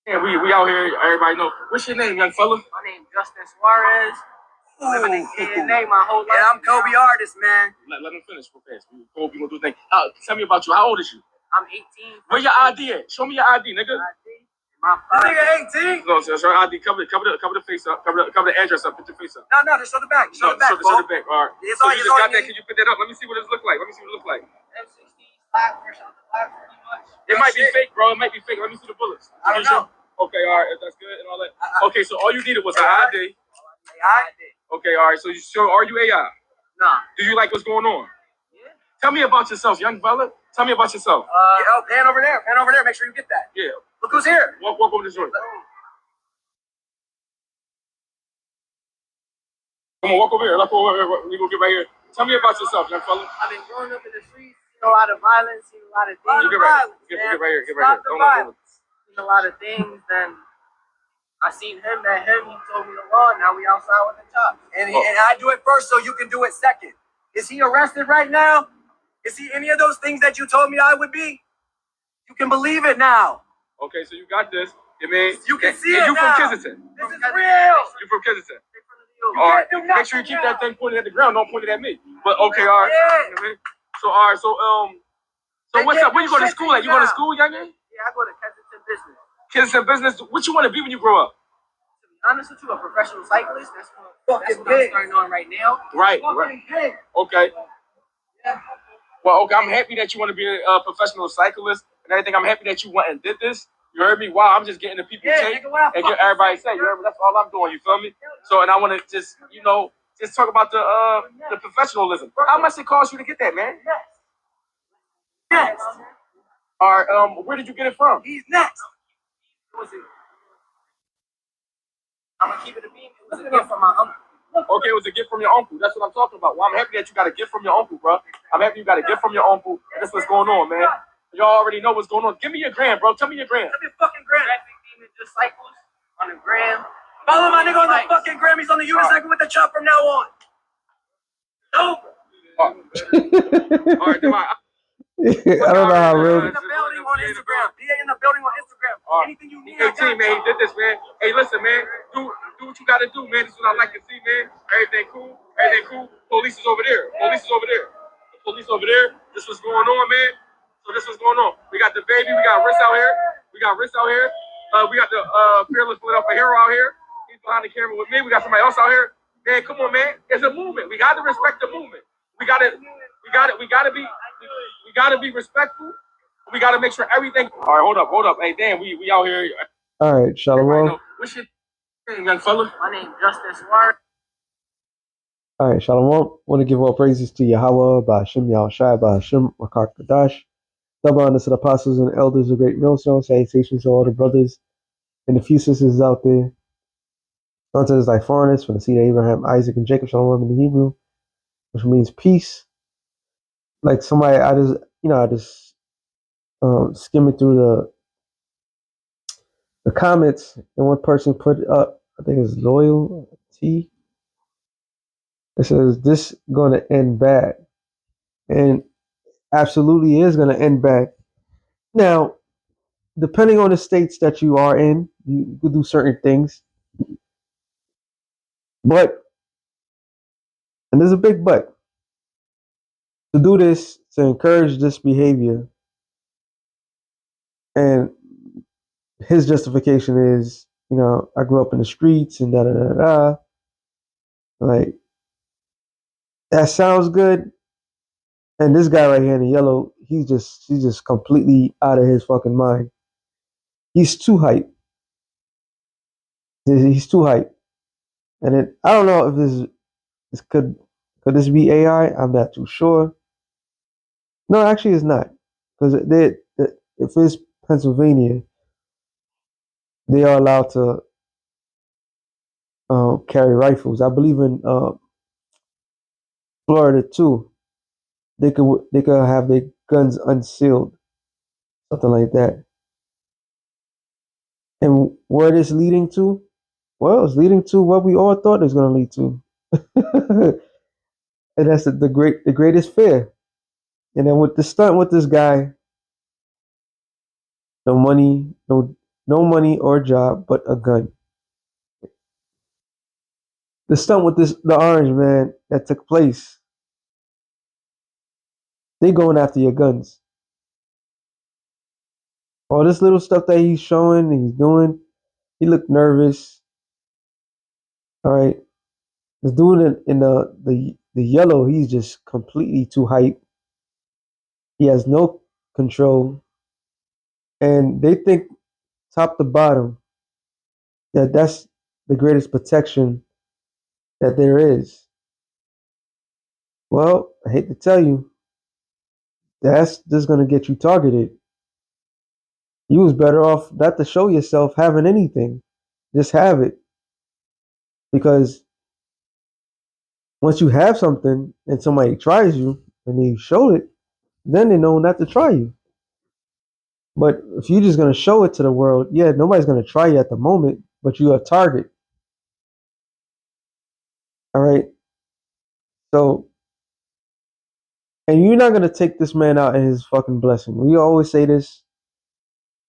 Yeah, we out here. Everybody know. What's your name, young fella? My name Justin Suarez. Living in KNA my whole life. Yeah, I'm Kobe artist, man. Let him finish real fast. Kobe gonna do the thing. Tell me about you. How old is you? I'm 18. Where your ID at? Show me your ID, nigga. My This nigga 18? No, so your ID. Cover the face up. Cover the address up. Put your face up. No, just show the back. Show the back, show the back. All right. It's so all- you it's just all got that. Can you put that up? Let me see what it look like. M60 black version of the black pretty much. It might be fake, bro. It might be fake. Let me see the bullets. I don't know. Okay, all right. That's good and all that. Okay, so all you needed was an ID. AI? Okay, all right. So are you AI? Nah. Do you like what's going on? Yeah. Tell me about yourself, young fella. Tell me about yourself. Pan over there. Pan over there. Make sure you get that. Yeah. Look who's here. Walk over this joint. Come on, walk over here. Let's go over here. We gonna get right here. Tell me about yourself, young fella. I've been growing up in the streets, seen a lot of violence, seen a lot of things. Get right here. Stop the violence. Seen a lot of things, then I seen him, met him, he told me the law, now we outside with the chops. And I do it first so you can do it second. Is he arrested right now? Is he any of those things that you told me I would be? You can believe it now. Okay, so you got this. You can see it you now. from Kensington. This is real. You from Kensington. You All right. can't do Make sure you keep that thing pointed at the ground. Don't point it at me. But okay, all right. Yeah. So all right. So what's up? Where you go to school at? You go to school, youngin? Yeah, I go to Kensington Business. Kensington Business. What you want to be when you grow up? To be honest with you, a professional cyclist. That's what I'm starting on right now. Right. Okay. Yeah. Well, okay. I'm happy that you want to be a professional cyclist and everything. I'm happy that you went and did this. You heard me? Wow, I'm just getting the people take and get everybody say. You heard me? That's all I'm doing. You feel me? So, and I want to just, just talk about the professionalism. How much it cost you to get that, man? Next. All right. Where did you get it from? He's next. I'm gonna keep it a beam. It was a gift from my uncle. Okay, it was a gift from your uncle. That's what I'm talking about. Well, I'm happy that you got a gift from your uncle, bro. I'm happy you got a gift from your uncle. That's what's going on, man. Y'all already know what's going on. Give me your gram, bro. Tell me your gram. Give me a fucking gram. Traffic demon disciples on the gram. Follow my nigga on the fucking gram. He's on the unicycle with the chop from now on. Over. All right, come on. I don't know how real. In the building on Instagram. PA in the building on Instagram. Anything you need. 18, man. He did this, man. Hey, listen, man. Do what you gotta do, man. This is what I like to see, man. Everything cool. Police is over there. The police over there. This what's going on, man. So this what's going on. We got the baby. We got Riss out here. We got the fearless Philadelphia hero out here. He's behind the camera with me. We got somebody else out here. Man, come on, man. It's a movement. We got to respect the movement. We gotta be respectful. We gotta make sure everything. All right, hold up. Hey, damn, we out here. All right, Shalom. What's your name, young fella? My name Justin Suarez. All right, Shalom. Want to give all praises to Yahweh, by Hashem Yahushai, by Hashem Makar Kadash. Double honors to the apostles and elders of Great Millstone. Salutations to all the brothers and the few sisters out there. Unto us thy foreigners from the seed of Abraham, Isaac, and Jacob. Shalom in the Hebrew, which means peace. Like somebody, I just skimming through the comments, and one person put up, I think it's loyalty. It says this going to end bad, and absolutely is going to end bad. Now, depending on the states that you are in, you could do certain things, but, and there's a big but, to do this, to encourage this behavior, and his justification is, I grew up in the streets and da da da da. Like, that sounds good. And this guy right here in the yellow, he's just completely out of his fucking mind. He's too hype. He's too hype. And I don't know if this could this be AI? I'm not too sure. No, actually, it's not, because if it's Pennsylvania, they are allowed to carry rifles. I believe in Florida too. They could have their guns unsealed, something like that. And where it's leading to? Well, it's leading to what we all thought it was going to lead to, and that's the greatest fear. And then with the stunt with this guy, no money, no no money or job, but a gun. The stunt with the orange man that took place, they going after your guns. All this little stuff that he's showing and he's doing, he looked nervous. All right. The dude in the yellow, he's just completely too hype. He has no control. And they think top to bottom that that's the greatest protection that there is. Well, I hate to tell you, that's just gonna get you targeted. You was better off not to show yourself having anything. Just have it. Because once you have something and somebody tries you and you show it, then they know not to try you. But if you're just gonna show it to the world, yeah, nobody's gonna try you at the moment, but you're a target. All right. So, and you're not gonna take this man out in his fucking blessing. We always say this,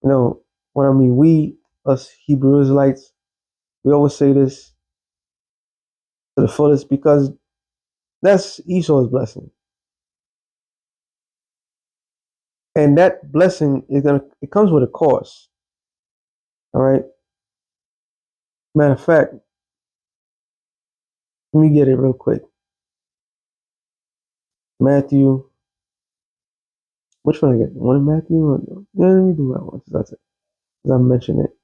you know, when I mean we, us Hebrew Israelites, we always say this to the fullest because that's Esau's blessing. And that blessing it comes with a cost. All right. Matter of fact, let me get it real quick. Matthew, which one I get? One in Matthew? Or no? Yeah, let me do that one. That's it. Because I mentioned it.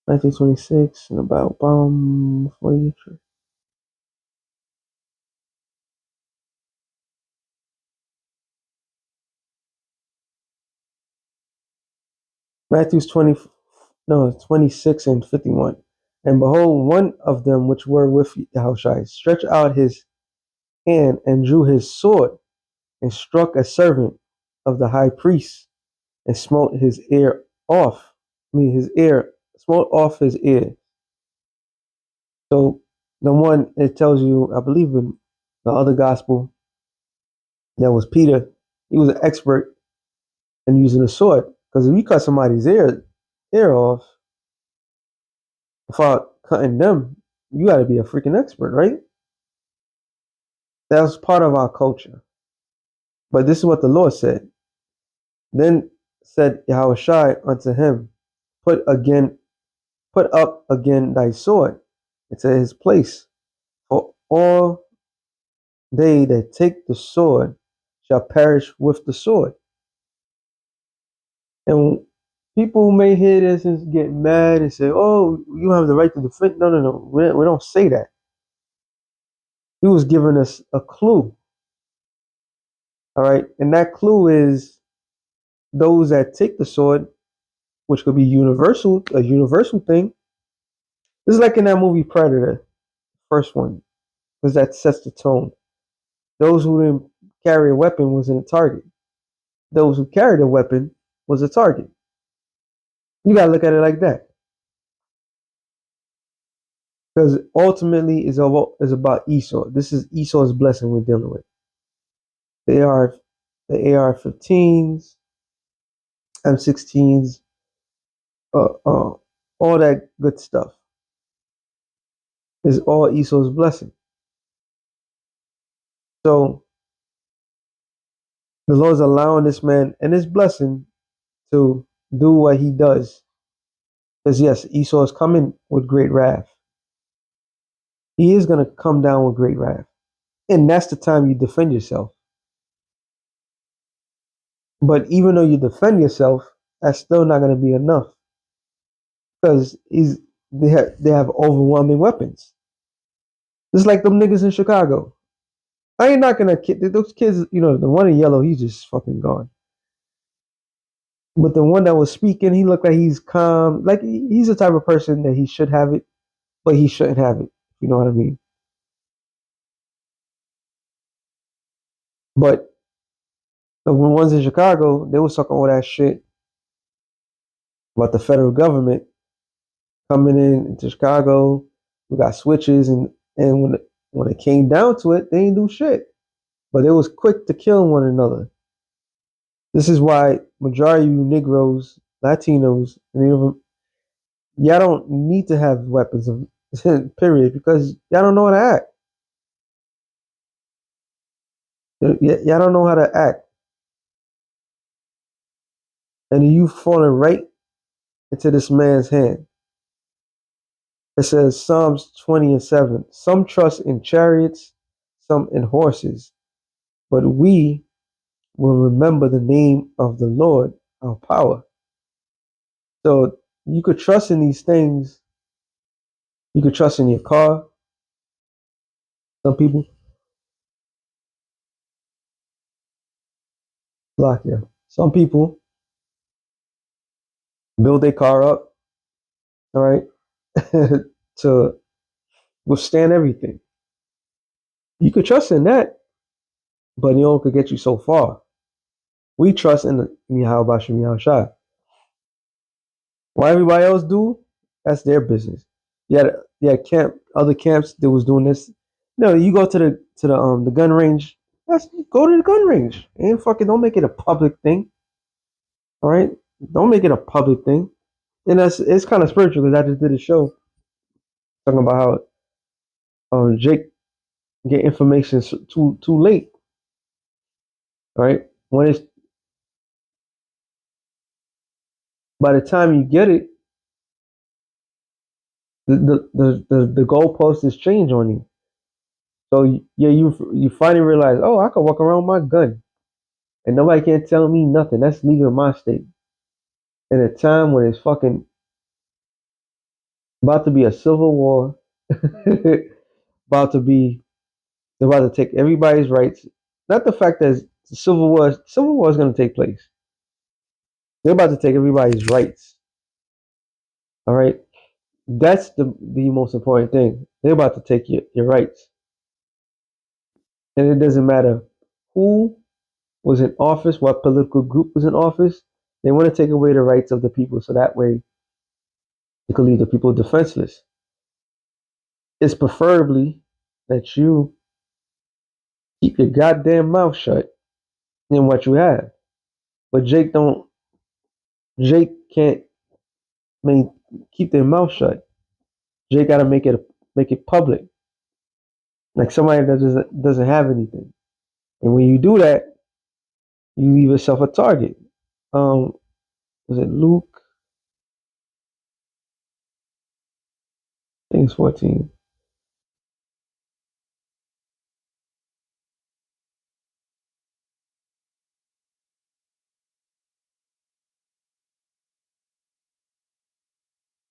Matthew 26 and about 40. Matthew's 26 and 51. And behold, one of them which were with Yahushua stretched out his hand and drew his sword and struck a servant of the high priest and smote his ear off. Smote off his ear. So the one it tells you, I believe in the other gospel, that was Peter. He was an expert in using a sword. Because if you cut somebody's ear off without cutting them, you got to be a freaking expert, right? That was part of our culture. But this is what the Lord said. Then said Yahushua unto him, Put up again thy sword into his place. For all they that take the sword shall perish with the sword. And people may hear this and get mad and say, oh, you have the right to defend. No, no, no. We don't say that. He was giving us a clue. All right. And that clue is those that take the sword, which could be a universal thing. This is like in that movie Predator, first one, because that sets the tone. Those who didn't carry a weapon was in a target. Those who carried a weapon was a target. You gotta look at it like that. Because ultimately is about Esau. This is Esau's blessing we're dealing with. The AR-15s, M16s, all that good stuff is all Esau's blessing. So the Lord's allowing this man and his blessing to do what he does. Because yes, Esau is coming with great wrath. He is going to come down with great wrath. And that's the time you defend yourself. But even though you defend yourself, that's still not going to be enough. Because they have overwhelming weapons. Just like them niggas in Chicago. I ain't knocking that kid. Those kids, the one in yellow, he's just fucking gone. But the one that was speaking, he looked like he's calm. Like he's the type of person that he should have it, but he shouldn't have it. You know what I mean? But the ones in Chicago, they was talking all that shit about the federal government coming into Chicago. We got switches, and when it came down to it, they ain't do shit. but they was quick to kill one another. This is why majority of you Negroes, Latinos, y'all don't need to have weapons, period, because y'all don't know how to act. Y'all don't know how to act, and you falling right into this man's hand. It says Psalms 20:7. Some trust in chariots, some in horses, but we will remember the name of the Lord, our power. So you could trust in these things. You could trust in your car. Some people, block you. Some people build their car up, all right, to withstand everything. You could trust in that, but it only could get you so far. We trust in Yahweh Bashem Yahushua. Why everybody else do, that's their business. Yeah, other camps that was doing this. No, you go to the gun range. Go to the gun range and fucking don't make it a public thing. All right, don't make it a public thing. And it's kind of spiritual because I just did a show talking about how Jake get information too late. All right, when it's by the time you get it, the goalpost is changed on you. So yeah, you finally realize, oh, I can walk around with my gun, and nobody can tell me nothing. That's legal in my state. In a time when it's fucking about to be a civil war, about to be they're about to take everybody's rights. Not the fact that civil war is going to take place. They're about to take everybody's rights. All right, that's the most important thing. They're about to take your rights, and it doesn't matter who was in office, what political group was in office. They want to take away the rights of the people, so that way you can leave the people defenseless. It's preferably that you keep your goddamn mouth shut in what you have. But Jake can't keep their mouth shut. Jake gotta make it public. Like somebody that doesn't have anything. And when you do that, you leave yourself a target. Um was it Luke? I think it's 14.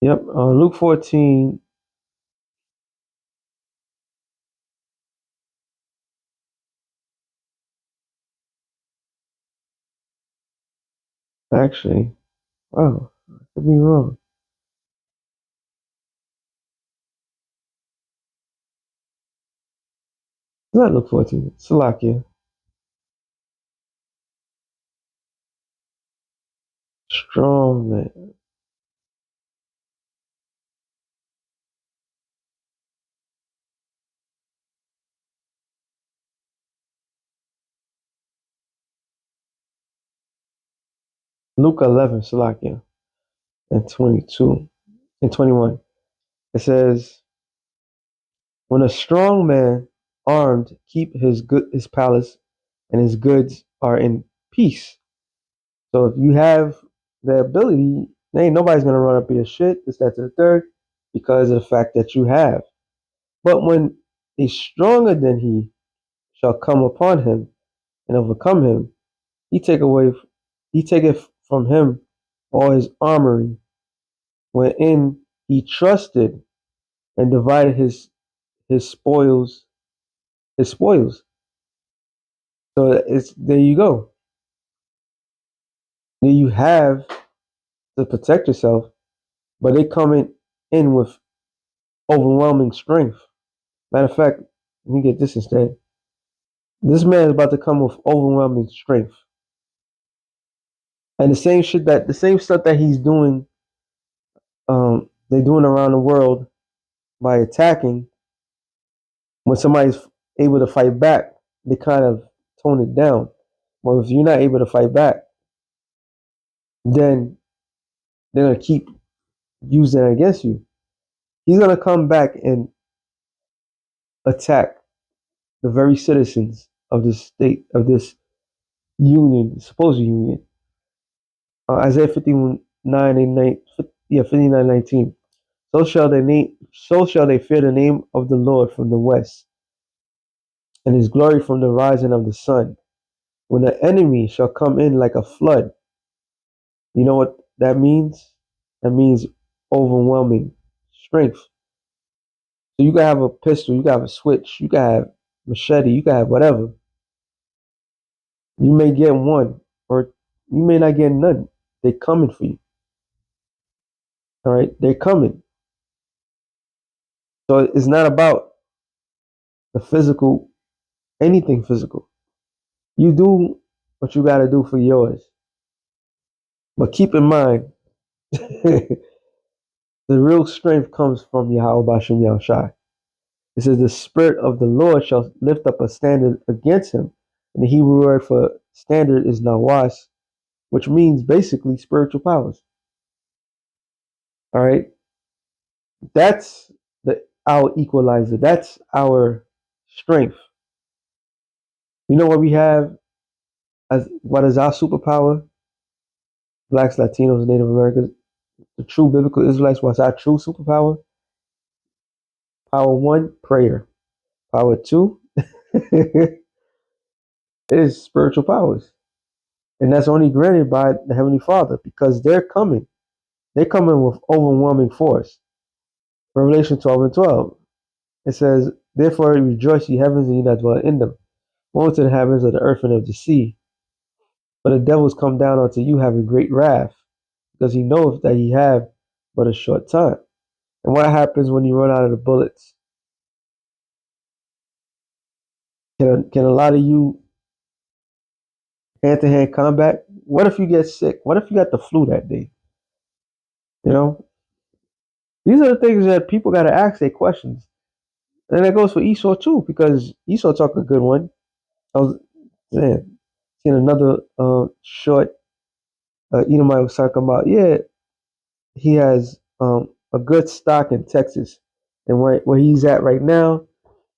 Yep, Luke 14. Actually, wow, I could be wrong. It's not Luke 14. Salakia. Strong man. Luke 11, Salakia, and 22 and 21. It says, when a strong man armed keep his palace and his goods are in peace. So if you have the ability, ain't nobody's gonna run up your shit, this, that, to the third, because of the fact that you have. But when a stronger than he shall come upon him and overcome him, he take away he taketh from him all his armory, wherein he trusted, and divided his spoils his spoils. So it's there you go. There you have to protect yourself, but they coming in with overwhelming strength. Matter of fact, let me get this instead. This man is about to come with overwhelming strength. And the same stuff that he's doing, they're doing around the world by attacking. When somebody's able to fight back, they kind of tone it down. Well, if you're not able to fight back, then they're gonna keep using it against you. He's gonna come back and attack the very citizens of this state, of this union, supposed union. Isaiah 59 and 9, yeah, 59:19. So shall they fear the name of the Lord from the west, and his glory from the rising of the sun. When the enemy shall come in like a flood, you know what that means? That means overwhelming strength. So you can have a pistol, you can have a switch, you can have machete, you can have whatever. You may get one, or you may not get none. They're coming for you. All right, they're coming. So it's not about the physical, anything physical. You do what you got to do for yours, but keep in mind, the real strength comes from Yahweh Bashem Yahushai. It says the spirit of the Lord shall lift up a standard against him. And the Hebrew word for standard is nawas, which means basically spiritual powers. All right. That's our equalizer. That's our strength. You know what we have as what is our superpower? Blacks, Latinos, Native Americans, the true biblical Israelites, what's our true superpower? Power one, prayer. Power two is spiritual powers. And that's only granted by the Heavenly Father because they're coming. They're coming with overwhelming force. Revelation 12 and 12. It says, therefore rejoice, ye heavens, and ye that dwell in them. Woe to the inhabitants of the earth and of the sea. For the devils come down unto you having great wrath, because he knoweth that he have but a short time. And what happens when you run out of the bullets? Can a lot of you hand-to-hand combat? What if you get sick? What if you got the flu that day? You know, these are the things that people got to ask their questions. And that goes for Esau too, because Esau talked a good one. I was seeing another short Edomite was talking about, yeah, he has a good stock in Texas, and where he's at right now,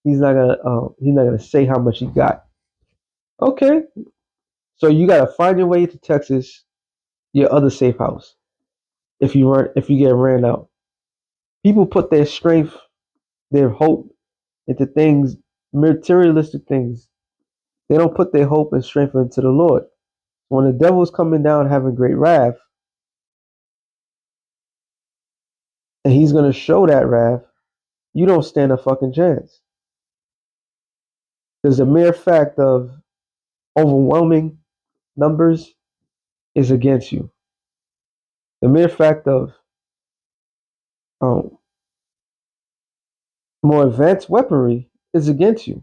he's not gonna say how much he got. Okay, so you gotta find your way to Texas, your other safe house. If you get ran out, people put their strength, their hope into things, materialistic things. They don't put their hope and strength into the Lord. When the devil is coming down having great wrath, and he's gonna show that wrath, you don't stand a fucking chance. Because the mere fact of overwhelming numbers is against you. The mere fact of um, more advanced weaponry is against you.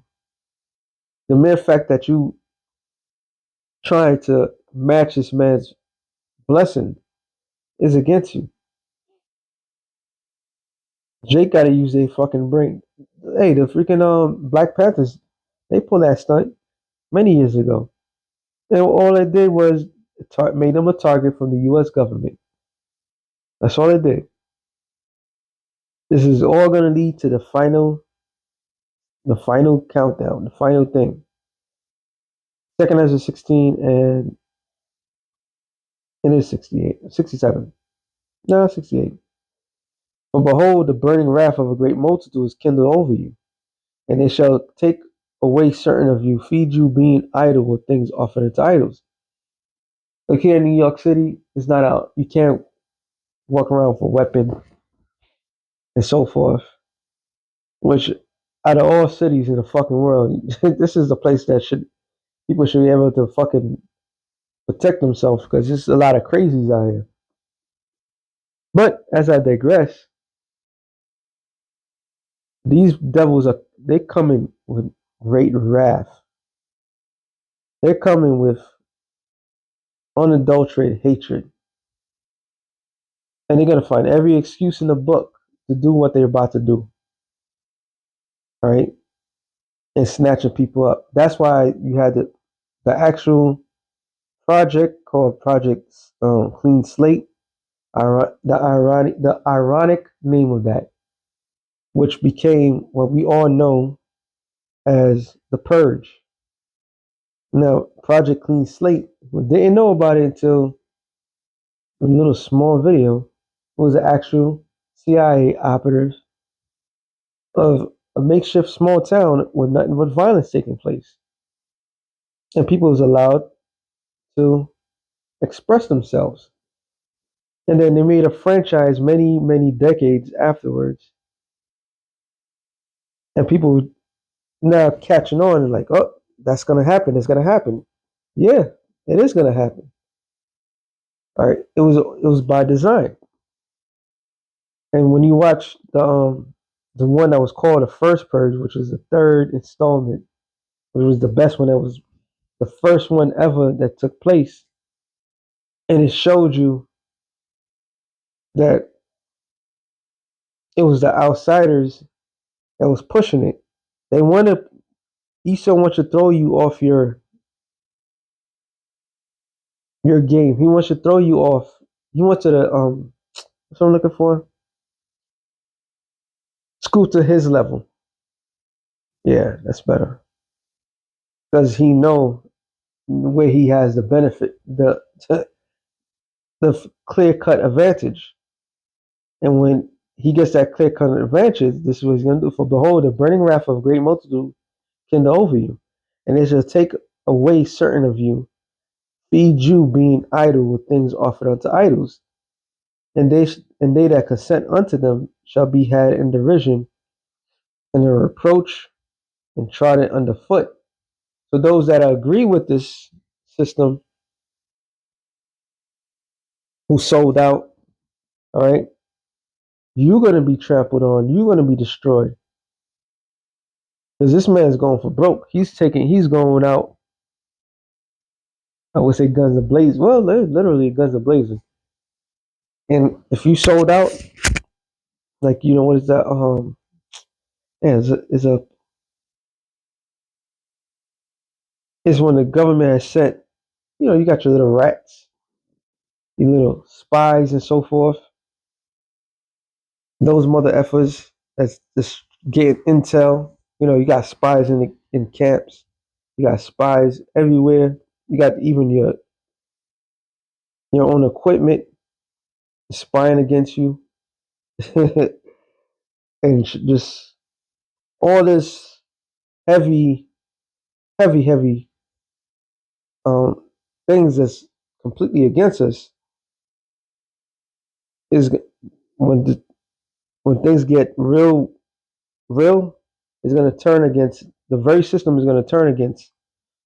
The mere fact that you trying to match this man's blessing is against you. Jake got to use their fucking brain. Hey, the freaking Black Panthers, they pulled that stunt many years ago, and all it did was made them a target from the U.S. government. That's all it did. This is all going to lead to the final countdown, the final thing. Second Ezra 16 and it is 68, 67. No, 68. But behold, the burning wrath of a great multitude is kindled over you, and they shall take away certain of you, feed you, being idle with things offered unto idols. Like here in New York City, it's not out. You can't walk around for weapons and so forth. Which, out of all cities in the fucking world, this is the place that people should be able to fucking protect themselves because there's a lot of crazies out here. But as I digress, these devils they coming with great wrath. They're coming with unadulterated hatred. And they're gonna find every excuse in the book to do what they're about to do. All right? And snatching people up. That's why you had the actual project called Project Clean Slate. The ironic name of that, which became what we all know as the Purge. Now, Project Clean Slate, we didn't know about it until a little small video. It was the actual CIA operatives of a makeshift small town with nothing but violence taking place, and people was allowed to express themselves. And then they made a franchise many, many decades afterwards, and people now catching on and like, oh, that's gonna happen. It's gonna happen. Yeah, it is gonna happen. All right, it was by design. And when you watch the one that was called the first purge, which is the third installment, which was the best one, that was the first one ever that took place, and it showed you that it was the outsiders that was pushing it. They want to. Esau wants to throw you off your game. He wants to throw you off. He wants to what's I'm looking for? Scoot to his level. Yeah, that's better. Because he know where he has the benefit, the clear cut advantage. And when he gets that clear cut advantage, this is what he's gonna do. For behold, the burning wrath of a great multitude kindle over you, and they shall take away certain of you, feed you being idle with things offered unto idols, and they that consent unto them shall be had in derision and in reproach and trodden underfoot. So those that agree with this system, who sold out, all right, you're gonna be trampled on, you're gonna be destroyed. Because this man's going for broke. He's going out, I would say guns a blazing. Well, literally guns a blazing. And if you sold out, like, what is that? Yeah, it's when the government has sent, you got your little rats, your little spies and so forth. Those mother effers that's just getting intel. You got spies in camps. You got spies everywhere. You got even your own equipment spying against you, and just all this heavy, heavy, heavy um, things that's completely against us is when when things get real, is going to turn against the very system is going to turn against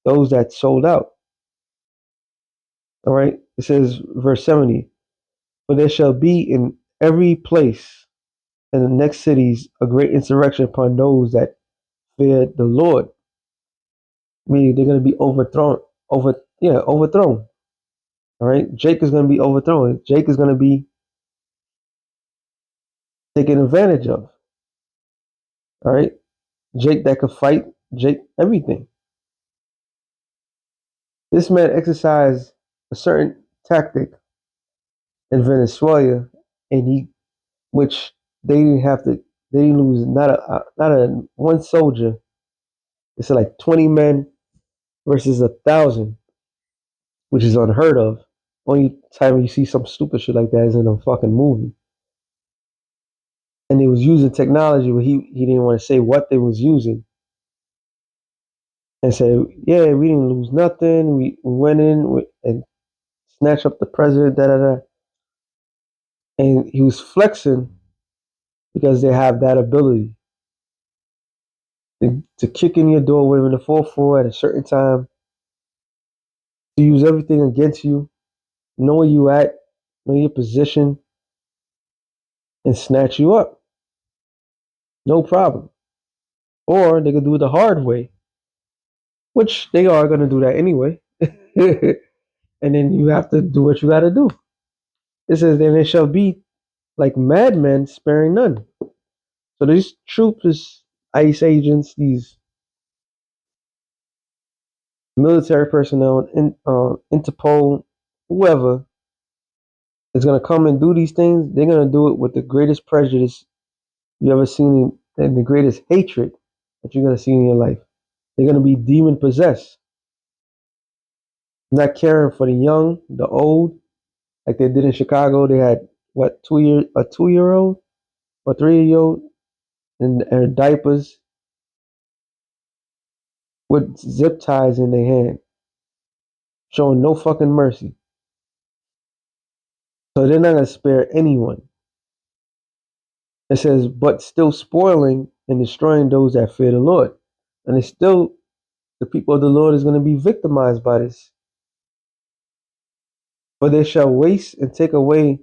those that sold out. All right, it says verse 70, for there shall be in every place in the next cities a great insurrection upon those that fear the Lord. Meaning they're going to be overthrown. All right, Jake is going to be overthrown. Jake is going to be taken advantage of. All right, Jake that could fight, Jake everything. This man exercised a certain tactic in Venezuela, and which they didn't have to, they didn't lose not a one soldier. It's like 20 men versus 1,000, which is unheard of. Only time you see some stupid shit like that is in a fucking movie. And they was using technology where he didn't want to say what they was using, and say, yeah, we didn't lose nothing. We went in and snatched up the president, da da da. And he was flexing because they have that ability to kick in your door waving the 4-4 at a certain time, to use everything against you, know where you at, know your position, and snatch you up. No problem. Or they could do it the hard way, which they are going to do that anyway. And then you have to do what you got to do. It says, then they shall be like madmen, sparing none. So these troops, ICE agents, these military personnel, Interpol, whoever is going to come and do these things, they're going to do it with the greatest prejudice you ever seen and the greatest hatred that you're going to see in your life. They're going to be demon possessed, not caring for the young, the old, like they did in Chicago. They had what a 2 year old or 3 year old in diapers with zip ties in their hand, showing no fucking mercy. So they're not going to spare anyone. It says, but still spoiling and destroying those that fear the Lord. And it's still, the people of the Lord is going to be victimized by this. For they shall waste and take away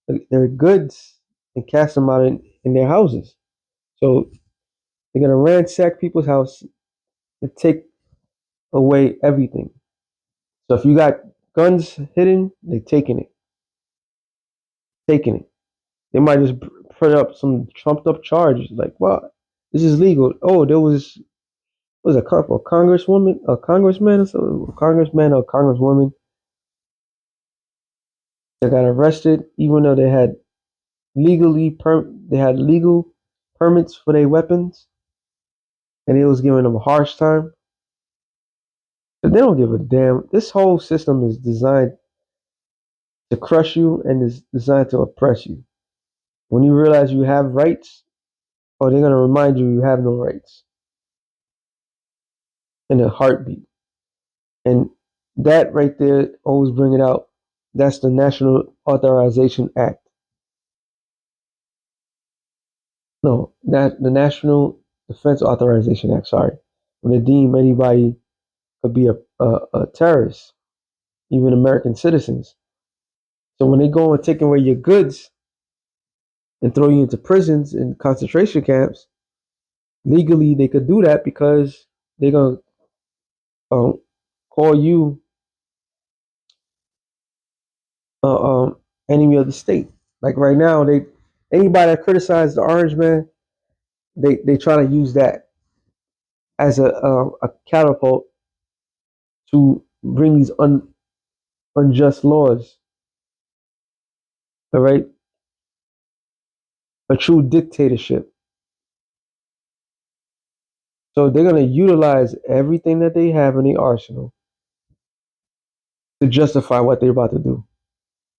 their goods and cast them out in their houses. So they're going to ransack people's house and take away everything. So if you got guns hidden, they're taking it. Taking it. They might just put up some trumped up charges like, well, this is legal. Oh, there was a congresswoman, a congressman, a congressman or a congresswoman that got arrested, even though they had legal permits for their weapons, and it was giving them a harsh time. But they don't give a damn. This whole system is designed to crush you and is designed to oppress you. When you realize you have rights, oh, they're gonna remind you have no rights in a heartbeat. And that right there, always bring it out. That's the National Authorization Act. No, that the National Defense Authorization Act. Sorry, when they deem anybody could be a terrorist, even American citizens. So when they go and take away your goods and throw you into prisons and concentration camps, legally they could do that because they're gonna call you enemy of the state. Like right now, anybody that criticized the Orange Man, they try to use that as a catapult to bring these unjust laws. All right, a true dictatorship. So they're gonna utilize everything that they have in the arsenal to justify what they're about to do.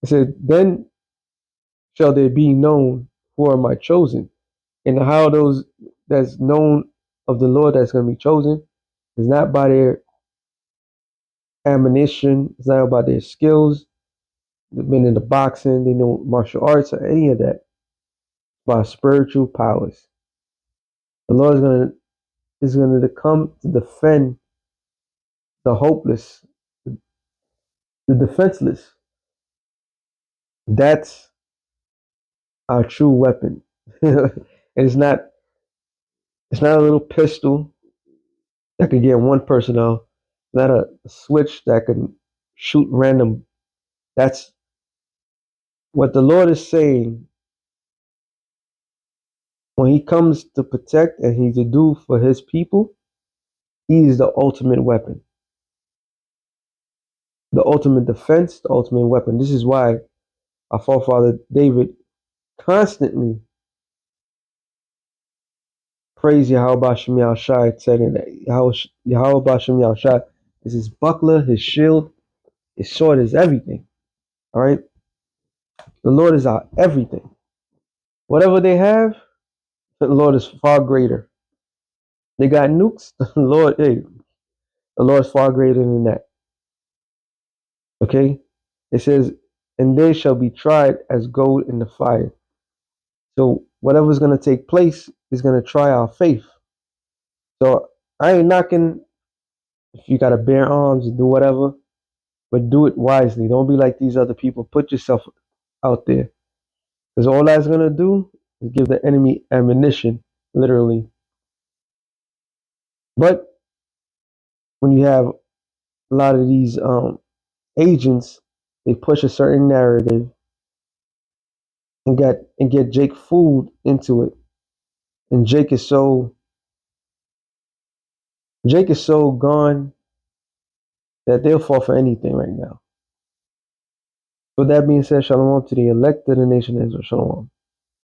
It said, "Then shall they be known who are my chosen," and how those that's known of the Lord that's gonna be chosen is not by their ammunition, it's not about their skills. They've been in the boxing, they know martial arts or any of that. By spiritual powers. The Lord is gonna come to defend the hopeless, the defenseless. That's our true weapon. And it's not a little pistol that could get one person out. It's not a switch that can shoot random. That's what the Lord is saying when He comes to protect and He to do for His people. He is the ultimate weapon, the ultimate defense, the ultimate weapon. This is why our forefather David constantly praised Yahweh Shem Yahushai, saying that Yahweh Shem Yahushai is his buckler, his shield, his sword, is everything. All right? The Lord is our everything. Whatever they have, the Lord is far greater. They got nukes, the Lord is far greater than that. Okay? It says, and they shall be tried as gold in the fire. So whatever's going to take place is going to try our faith. So I ain't knocking if you got to bear arms and do whatever, but do it wisely. Don't be like these other people. Put yourself out there. Because all that's going to do is give the enemy ammunition, literally. But when you have a lot of these agents, they push a certain narrative and get Jake fooled into it. And Jake is so gone that they'll fall for anything right now. With that being said, shalom to the elect of the nation of Israel. Shalom.